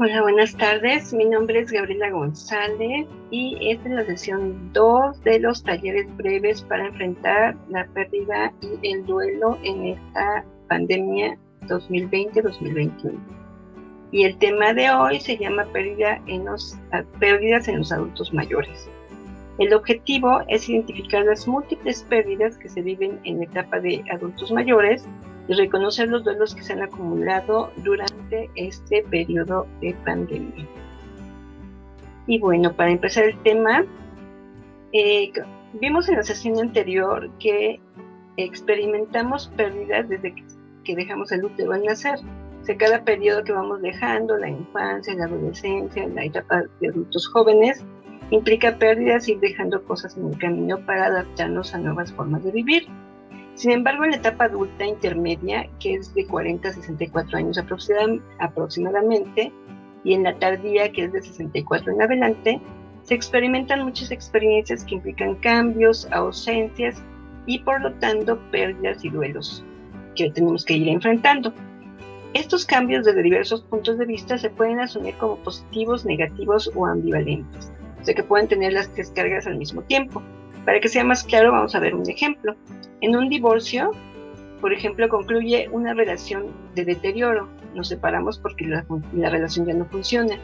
Hola, buenas tardes. Mi nombre es Gabriela González y esta es la sesión 2 de los talleres breves para enfrentar la pérdida y el duelo en esta pandemia 2020-2021. Y el tema de hoy se llama pérdidas en los adultos mayores. El objetivo es identificar las múltiples pérdidas que se viven en la etapa de adultos mayores y reconocer los duelos que se han acumulado durante este periodo de pandemia. Y bueno, para empezar el tema, vimos en la sesión anterior que experimentamos pérdidas desde que dejamos el útero al nacer. O sea, cada periodo que vamos dejando, la infancia, la adolescencia, la etapa de adultos jóvenes, implica pérdidas y ir dejando cosas en el camino para adaptarnos a nuevas formas de vivir. Sin embargo, en la etapa adulta intermedia, que es de 40 a 64 años aproximadamente, y en la tardía, que es de 64 en adelante, se experimentan muchas experiencias que implican cambios, ausencias y, por lo tanto, pérdidas y duelos que tenemos que ir enfrentando. Estos cambios desde diversos puntos de vista se pueden asumir como positivos, negativos o ambivalentes, o sea que pueden tener las tres cargas al mismo tiempo. Para que sea más claro, vamos a ver un ejemplo. En un divorcio, por ejemplo, concluye una relación de deterioro. Nos separamos porque la relación ya no funciona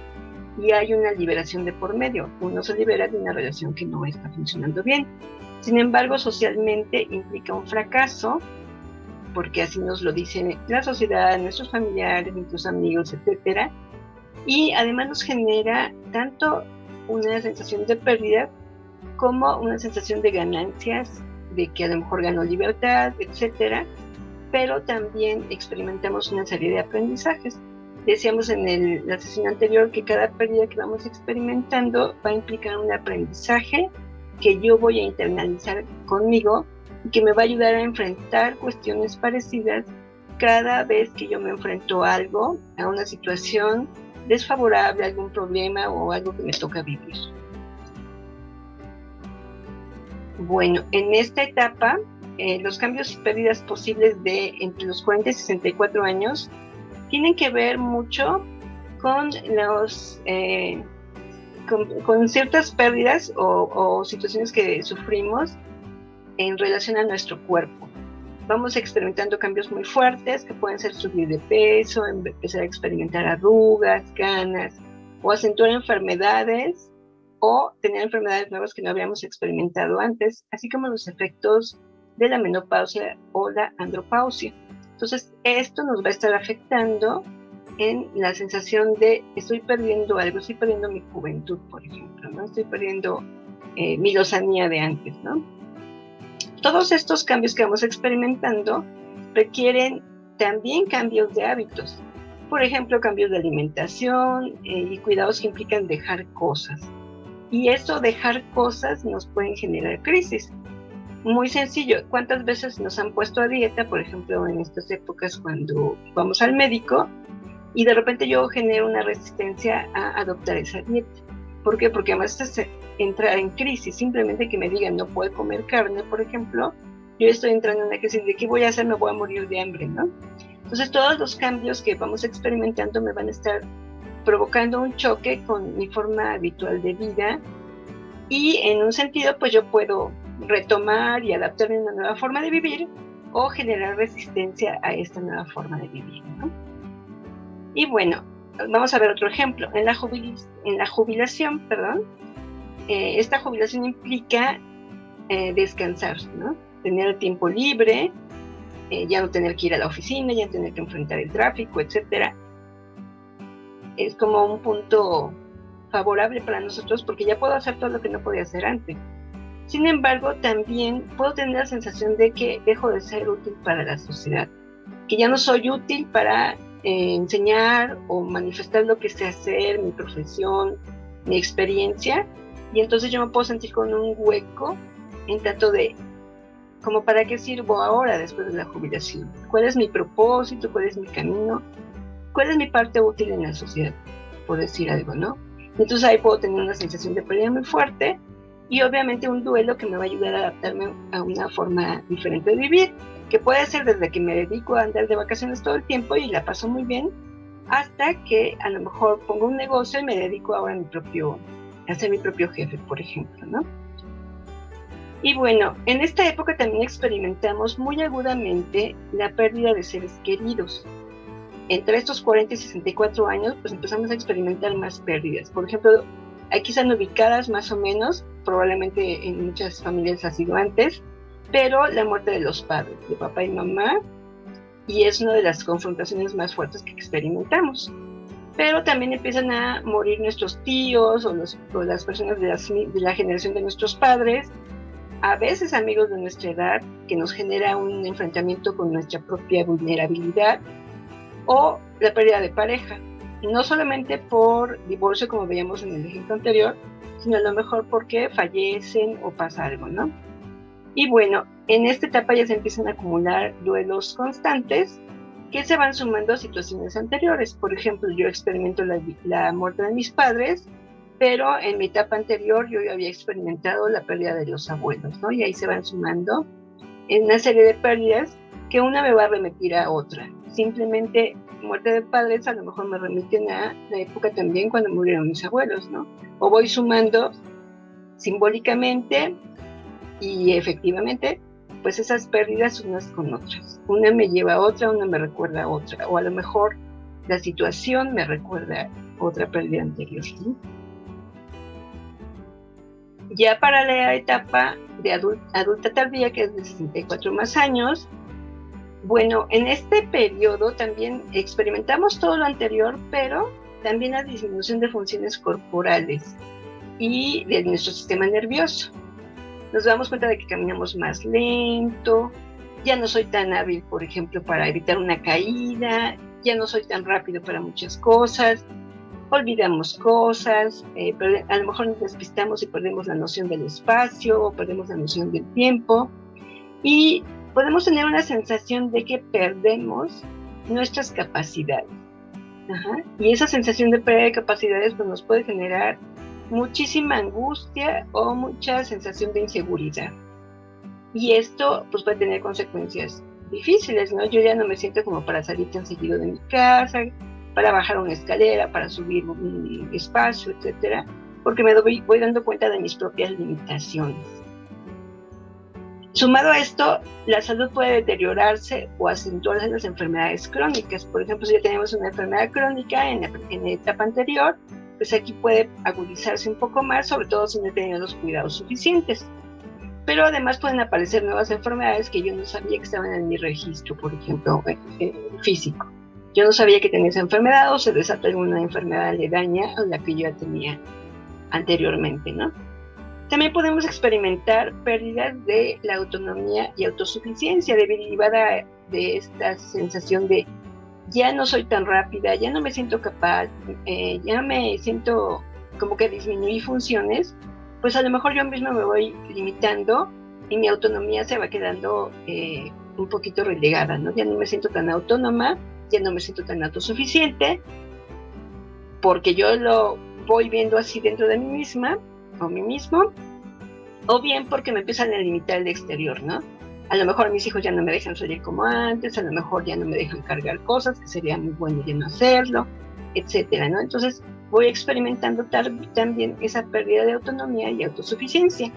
y hay una liberación de por medio. Uno se libera de una relación que no está funcionando bien. Sin embargo, socialmente implica un fracaso, porque así nos lo dice la sociedad, nuestros familiares, nuestros amigos, etc. Y además nos genera tanto una sensación de pérdida como una sensación de ganancias, de que a lo mejor ganó libertad, etcétera, pero también experimentamos una serie de aprendizajes. Decíamos en la sesión anterior que cada pérdida que vamos experimentando va a implicar un aprendizaje que yo voy a internalizar conmigo y que me va a ayudar a enfrentar cuestiones parecidas cada vez que yo me enfrento a algo, a una situación desfavorable, algún problema o algo que me toca vivir. Bueno, en esta etapa, los cambios y pérdidas posibles de entre los 40 y 64 años tienen que ver mucho con con ciertas pérdidas o situaciones que sufrimos en relación a nuestro cuerpo. Vamos experimentando cambios muy fuertes que pueden ser subir de peso, empezar a experimentar arrugas, canas o acentuar enfermedades o tener enfermedades nuevas que no habíamos experimentado antes, así como los efectos de la menopausia o la andropausia. Entonces, esto nos va a estar afectando en la sensación de estoy perdiendo algo, estoy perdiendo mi juventud, por ejemplo, ¿no? Estoy perdiendo mi lozanía de antes, ¿no? Todos estos cambios que vamos experimentando requieren también cambios de hábitos. Por ejemplo, cambios de alimentación y cuidados que implican dejar cosas. Y eso, dejar cosas, nos pueden generar crisis. Muy sencillo, ¿cuántas veces nos han puesto a dieta, por ejemplo, en estas épocas cuando vamos al médico y de repente yo genero una resistencia a adoptar esa dieta? ¿Por qué? Porque además es entrar en crisis. Simplemente que me digan no puedo comer carne, por ejemplo, yo estoy entrando en una crisis de ¿qué voy a hacer? Me voy a morir de hambre, ¿no? Entonces todos los cambios que vamos experimentando me van a estar provocando un choque con mi forma habitual de vida y en un sentido pues yo puedo retomar y adaptarme a una nueva forma de vivir o generar resistencia a esta nueva forma de vivir, ¿no? Y bueno, vamos a ver otro ejemplo. En la jubilación, esta jubilación implica descansar, ¿no? Tener tiempo libre, ya no tener que ir a la oficina, ya no tener que enfrentar el tráfico, etcétera. Es como un punto favorable para nosotros porque ya puedo hacer todo lo que no podía hacer antes. Sin embargo, también puedo tener la sensación de que dejo de ser útil para la sociedad, que ya no soy útil para enseñar o manifestar lo que sé hacer, mi profesión, mi experiencia, y entonces yo me puedo sentir con un hueco en tanto de como para qué sirvo ahora después de la jubilación, cuál es mi propósito, cuál es mi camino, cuál es mi parte útil en la sociedad, por decir algo, ¿no? Entonces ahí puedo tener una sensación de pérdida muy fuerte y obviamente un duelo que me va a ayudar a adaptarme a una forma diferente de vivir, que puede ser desde que me dedico a andar de vacaciones todo el tiempo y la paso muy bien, hasta que a lo mejor pongo un negocio y me dedico ahora a ser mi propio jefe, por ejemplo, ¿no? Y bueno, en esta época también experimentamos muy agudamente la pérdida de seres queridos. Entre estos 40 y 64 años, pues empezamos a experimentar más pérdidas. Por ejemplo, aquí están ubicadas más o menos, probablemente en muchas familias ha sido antes, pero la muerte de los padres, de papá y mamá, y es una de las confrontaciones más fuertes que experimentamos. Pero también empiezan a morir nuestros tíos o las personas de la generación de nuestros padres, a veces amigos de nuestra edad, que nos genera un enfrentamiento con nuestra propia vulnerabilidad, o la pérdida de pareja, no solamente por divorcio como veíamos en el ejemplo anterior, sino a lo mejor porque fallecen o pasa algo, ¿no? Y bueno, en esta etapa ya se empiezan a acumular duelos constantes que se van sumando a situaciones anteriores. Por ejemplo, yo experimento la muerte de mis padres, pero en mi etapa anterior yo ya había experimentado la pérdida de los abuelos, ¿no? Y ahí se van sumando en una serie de pérdidas que una me va a remitir a otra. Simplemente muerte de padres a lo mejor me remiten a la época también cuando murieron mis abuelos, ¿no? O voy sumando simbólicamente y efectivamente, pues esas pérdidas unas con otras. Una me lleva a otra, una me recuerda a otra, o a lo mejor la situación me recuerda a otra pérdida anterior, ¿no? Ya para la etapa de adulta tardía, que es de 64 más años, bueno, en este periodo también experimentamos todo lo anterior, pero también la disminución de funciones corporales y de nuestro sistema nervioso. Nos damos cuenta de que caminamos más lento, ya no soy tan hábil, por ejemplo, para evitar una caída, ya no soy tan rápido para muchas cosas, olvidamos cosas, a lo mejor nos despistamos y perdemos la noción del espacio o perdemos la noción del tiempo, y podemos tener una sensación de que perdemos nuestras capacidades. Y esa sensación de pérdida de capacidades pues, nos puede generar muchísima angustia o mucha sensación de inseguridad. Y esto pues puede tener consecuencias difíciles, ¿no? Yo ya no me siento como para salir tan seguido de mi casa, para bajar una escalera, para subir un espacio, etcétera, porque me voy dando cuenta de mis propias limitaciones. Sumado a esto, la salud puede deteriorarse o acentuarse en las enfermedades crónicas. Por ejemplo, si ya tenemos una enfermedad crónica en la etapa anterior, pues aquí puede agudizarse un poco más, sobre todo si no he tenido los cuidados suficientes. Pero además pueden aparecer nuevas enfermedades que yo no sabía que estaban en mi registro, por ejemplo, físico. Yo no sabía que tenía esa enfermedad o se desata alguna enfermedad aledaña a la que yo ya tenía anteriormente, ¿no? También podemos experimentar pérdidas de la autonomía y autosuficiencia derivada de esta sensación de ya no soy tan rápida, ya no me siento capaz, ya me siento como que disminuí funciones, pues a lo mejor yo misma me voy limitando y mi autonomía se va quedando un poquito relegada, ¿no? Ya no me siento tan autónoma, ya no me siento tan autosuficiente, porque yo lo voy viendo así dentro de mí misma, o mí mismo, o bien porque me empiezan a limitar el exterior, ¿no? A lo mejor mis hijos ya no me dejan salir como antes, a lo mejor ya no me dejan cargar cosas, que sería muy bueno ya no hacerlo, etcétera, ¿no? Entonces voy experimentando también esa pérdida de autonomía y autosuficiencia.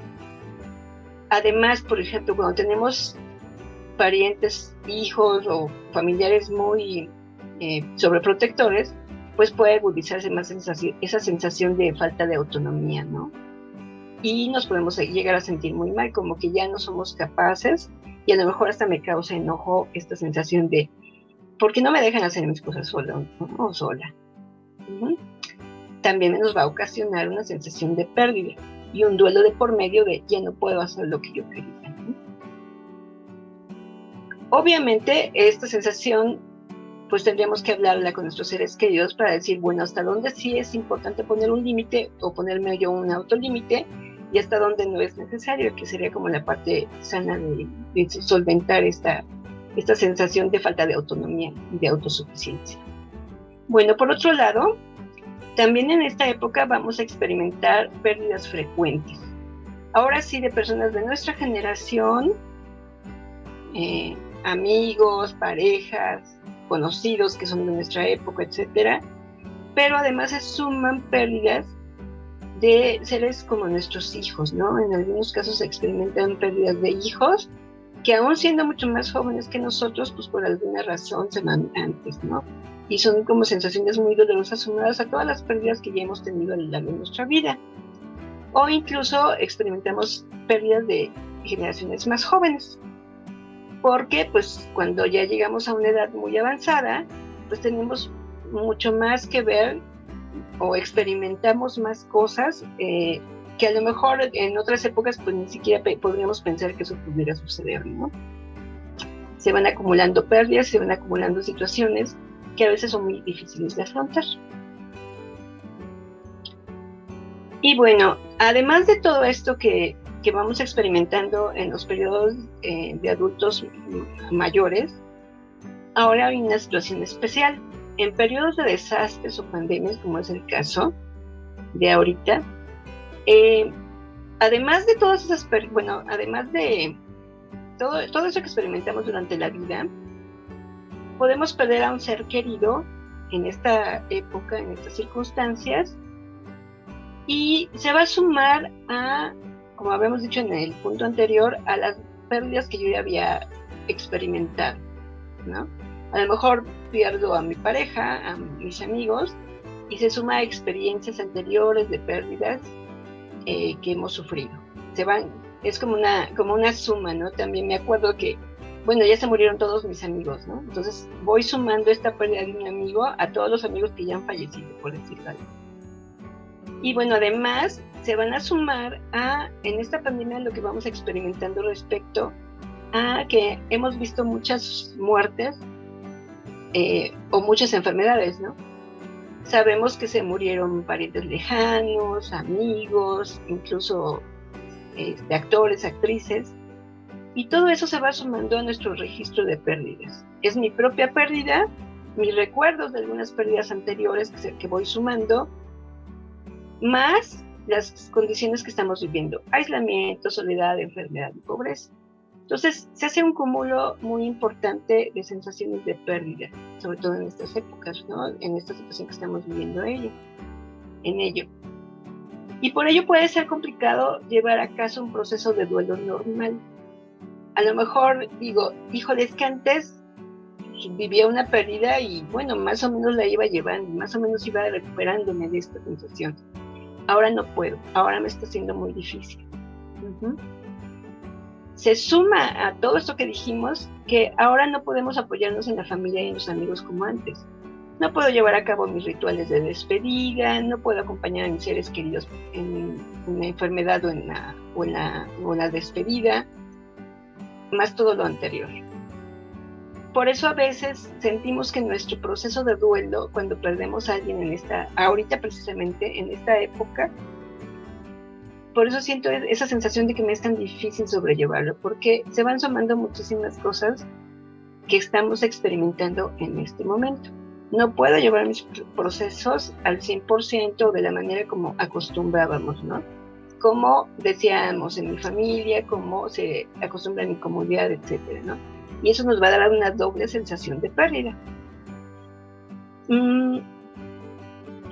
Además, por ejemplo, cuando tenemos parientes, hijos o familiares muy sobreprotectores, pues puede agudizarse más esa sensación de falta de autonomía, ¿no? Y nos podemos llegar a sentir muy mal, como que ya no somos capaces, y a lo mejor hasta me causa enojo esta sensación de ¿por qué no me dejan hacer mis cosas sola, ¿no? O sola? También nos va a ocasionar una sensación de pérdida y un duelo de por medio de ya no puedo hacer lo que yo quería, ¿no? Obviamente esta sensación pues tendríamos que hablarla con nuestros seres queridos para decir, bueno, hasta dónde sí es importante poner un límite o ponerme yo un autolímite y hasta dónde no es necesario, que sería como la parte sana de solventar esta sensación de falta de autonomía y de autosuficiencia. Bueno, por otro lado, también en esta época vamos a experimentar pérdidas frecuentes. Ahora sí, de personas de nuestra generación, amigos, parejas, conocidos que son de nuestra época, etcétera, pero además se suman pérdidas de seres como nuestros hijos, ¿no? En algunos casos se experimentan pérdidas de hijos que aún siendo mucho más jóvenes que nosotros, pues por alguna razón se van antes, ¿no? Y son como sensaciones muy dolorosas sumadas a todas las pérdidas que ya hemos tenido a lo largo de nuestra vida. O incluso experimentamos pérdidas de generaciones más jóvenes, porque pues cuando ya llegamos a una edad muy avanzada, pues tenemos mucho más que ver o experimentamos más cosas que a lo mejor en otras épocas pues ni siquiera podríamos pensar que eso pudiera suceder, ¿no? Se van acumulando pérdidas, se van acumulando situaciones que a veces son muy difíciles de afrontar. Y bueno, además de todo esto que vamos experimentando en los periodos de adultos mayores, ahora hay una situación especial. En periodos de desastres o pandemias, como es el caso de ahorita, además de todas esas, además de todo eso que experimentamos durante la vida, podemos perder a un ser querido en esta época, en estas circunstancias, y se va a sumar a, como habíamos dicho en el punto anterior, a las pérdidas que yo ya había experimentado, ¿no? A lo mejor pierdo a mi pareja, a mis amigos, y se suma a experiencias anteriores de pérdidas que hemos sufrido. Es como una suma, ¿no? También me acuerdo que, bueno, ya se murieron todos mis amigos, ¿no? Entonces voy sumando esta pérdida de un amigo a todos los amigos que ya han fallecido, por decirlo así. Y bueno, además se van a sumar en esta pandemia lo que vamos experimentando respecto a que hemos visto muchas muertes o muchas enfermedades, ¿no? Sabemos que se murieron parientes lejanos, amigos, incluso actores, actrices, y todo eso se va sumando a nuestro registro de pérdidas. Es mi propia pérdida, mis recuerdos de algunas pérdidas anteriores que voy sumando, más las condiciones que estamos viviendo: aislamiento, soledad, enfermedad y pobreza. Entonces se hace un cúmulo muy importante de sensaciones de pérdida, sobre todo en estas épocas, ¿no? En esta situación que estamos viviendo en ello. Y por ello puede ser complicado llevar a cabo un proceso de duelo normal. A lo mejor digo, híjole, es que antes vivía una pérdida y bueno, más o menos la iba llevando, más o menos iba recuperándome de esta sensación. Ahora no puedo, ahora me está siendo muy difícil. Se suma a todo esto que dijimos que ahora no podemos apoyarnos en la familia y en los amigos como antes. No puedo llevar a cabo mis rituales de despedida, no puedo acompañar a mis seres queridos en una enfermedad o en la despedida, más todo lo anterior. Por eso a veces sentimos que nuestro proceso de duelo, cuando perdemos a alguien ahorita precisamente en esta época, por eso siento esa sensación de que me es tan difícil sobrellevarlo, porque se van sumando muchísimas cosas que estamos experimentando en este momento. No puedo llevar mis procesos al 100% de la manera como acostumbrábamos, ¿no? Como decíamos en mi familia, como se acostumbra en mi comunidad, etcétera, ¿no? Y eso nos va a dar una doble sensación de pérdida.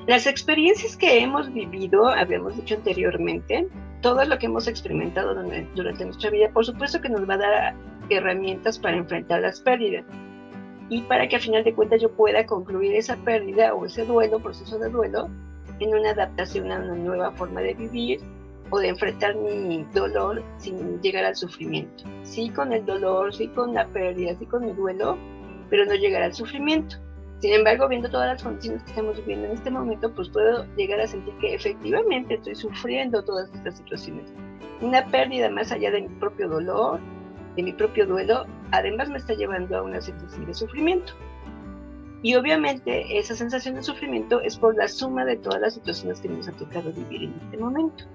Las experiencias que hemos vivido, habíamos dicho anteriormente, todo lo que hemos experimentado durante nuestra vida, por supuesto que nos va a dar herramientas para enfrentar las pérdidas y para que a final de cuentas yo pueda concluir esa pérdida o ese duelo, proceso de duelo, en una adaptación a una nueva forma de vivir o de enfrentar mi dolor sin llegar al sufrimiento. Sí con el dolor, sí con la pérdida, sí con el duelo, pero no llegar al sufrimiento. Sin embargo, viendo todas las condiciones que estamos viviendo en este momento, pues puedo llegar a sentir que efectivamente estoy sufriendo todas estas situaciones. Una pérdida más allá de mi propio dolor, de mi propio duelo, además me está llevando a una sensación de sufrimiento. Y obviamente esa sensación de sufrimiento es por la suma de todas las situaciones que nos ha tocado vivir en este momento.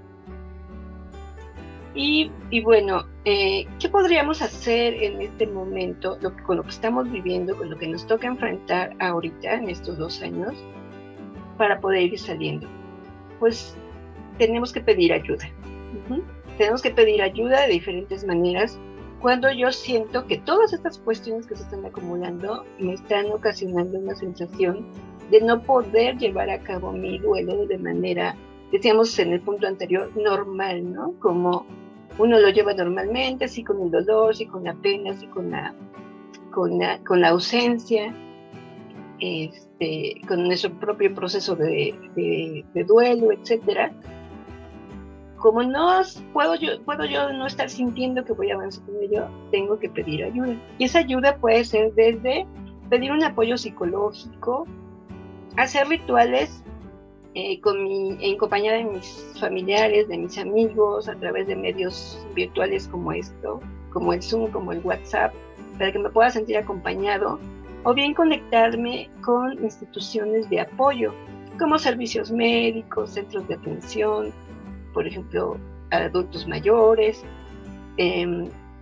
Y bueno, ¿qué podríamos hacer en este momento con lo que estamos viviendo, con lo que nos toca enfrentar ahorita en estos 2 años para poder ir saliendo? Pues tenemos que pedir ayuda. Tenemos que pedir ayuda de diferentes maneras. cuando yo siento que todas estas cuestiones que se están acumulando me están ocasionando una sensación de no poder llevar a cabo mi duelo de manera, decíamos en el punto anterior, normal, ¿no? Como uno lo lleva normalmente, sí con el dolor, sí con la pena, sí con la ausencia, con nuestro propio proceso de duelo, etcétera. Como no puedo yo no estar sintiendo que voy a avanzar con ello, tengo que pedir ayuda. Y esa ayuda puede ser desde pedir un apoyo psicológico, hacer rituales en compañía de mis familiares, de mis amigos, a través de medios virtuales como esto, como el Zoom, como el WhatsApp, para que me pueda sentir acompañado, o bien conectarme con instituciones de apoyo, como servicios médicos, centros de atención, por ejemplo, a adultos mayores,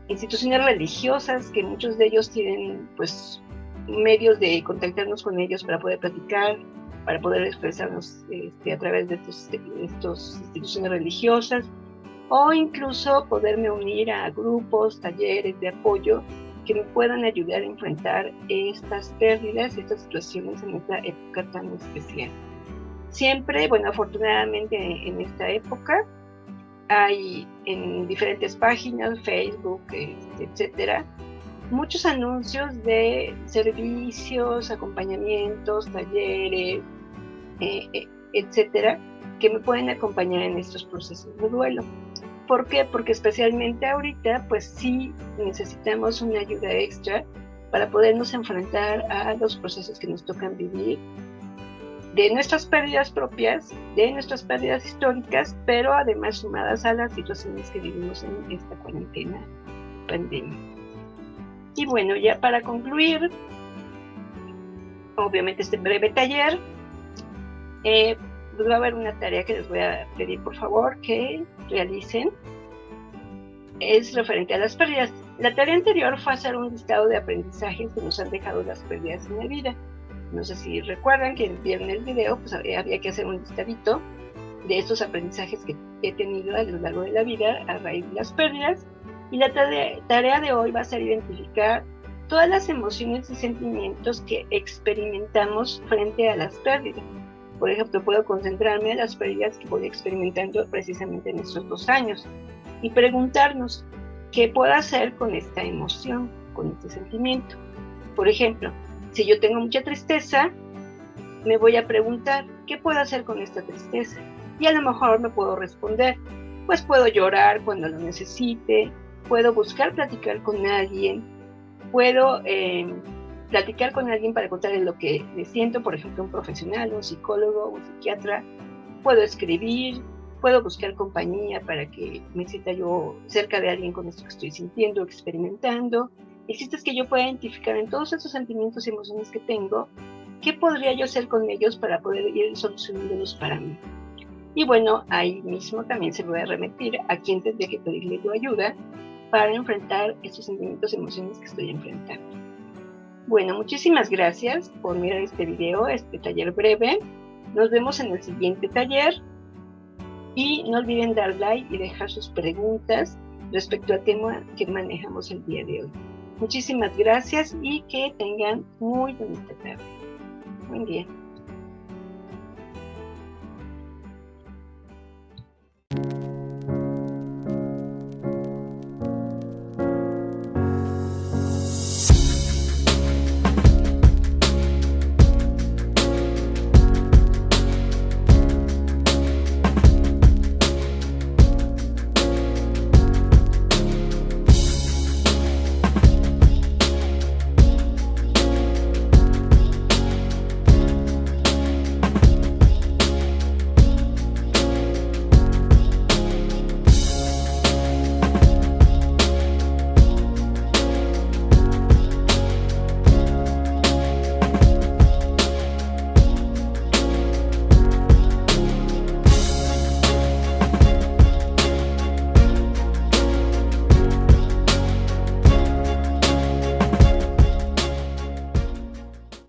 instituciones religiosas, que muchos de ellos tienen pues medios de contactarnos con ellos para poder platicar, para poder expresarnos a través de estas instituciones religiosas, o incluso poderme unir a grupos, talleres de apoyo que me puedan ayudar a enfrentar estas pérdidas, estas situaciones en esta época tan especial. Siempre, bueno, afortunadamente en esta época hay en diferentes páginas, Facebook, etcétera, muchos anuncios de servicios, acompañamientos, talleres, etcétera, que me pueden acompañar en estos procesos de duelo. ¿Por qué? Porque especialmente ahorita, pues sí necesitamos una ayuda extra para podernos enfrentar a los procesos que nos tocan vivir, de nuestras pérdidas propias, de nuestras pérdidas históricas, pero además sumadas a las situaciones que vivimos en esta cuarentena, pandemia. Y bueno, ya para concluir, obviamente este breve taller, va a haber una tarea que les voy a pedir por favor que realicen. Es referente a las pérdidas. La tarea anterior fue hacer un listado de aprendizajes que nos han dejado las pérdidas en la vida. No sé si recuerdan que vieron el video, pues había que hacer un listadito de estos aprendizajes que he tenido a lo largo de la vida a raíz de las pérdidas. Y la tarea de hoy va a ser identificar todas las emociones y sentimientos que experimentamos frente a las pérdidas. Por ejemplo, puedo concentrarme en las pérdidas que voy experimentando precisamente en estos 2 años y preguntarnos qué puedo hacer con esta emoción, con este sentimiento. Por ejemplo, si yo tengo mucha tristeza, me voy a preguntar, ¿qué puedo hacer con esta tristeza? Y a lo mejor me puedo responder, pues puedo llorar cuando lo necesite, puedo buscar platicar con alguien, puedo platicar con alguien para contarle lo que me siento, por ejemplo, un profesional, un psicólogo, un psiquiatra, puedo escribir, puedo buscar compañía para que me sienta yo cerca de alguien con esto que estoy sintiendo, experimentando. El chiste es que yo pueda identificar en todos esos sentimientos y emociones que tengo, qué podría yo hacer con ellos para poder ir solucionándolos para mí. Y bueno, ahí mismo también se voy a remitir a quien tendría que pedirle tu ayuda para enfrentar estos sentimientos y emociones que estoy enfrentando. Bueno, muchísimas gracias por mirar este video, este taller breve. Nos vemos en el siguiente taller. Y no olviden dar like y dejar sus preguntas respecto al tema que manejamos el día de hoy. Muchísimas gracias y que tengan muy bonita tarde. Buen día.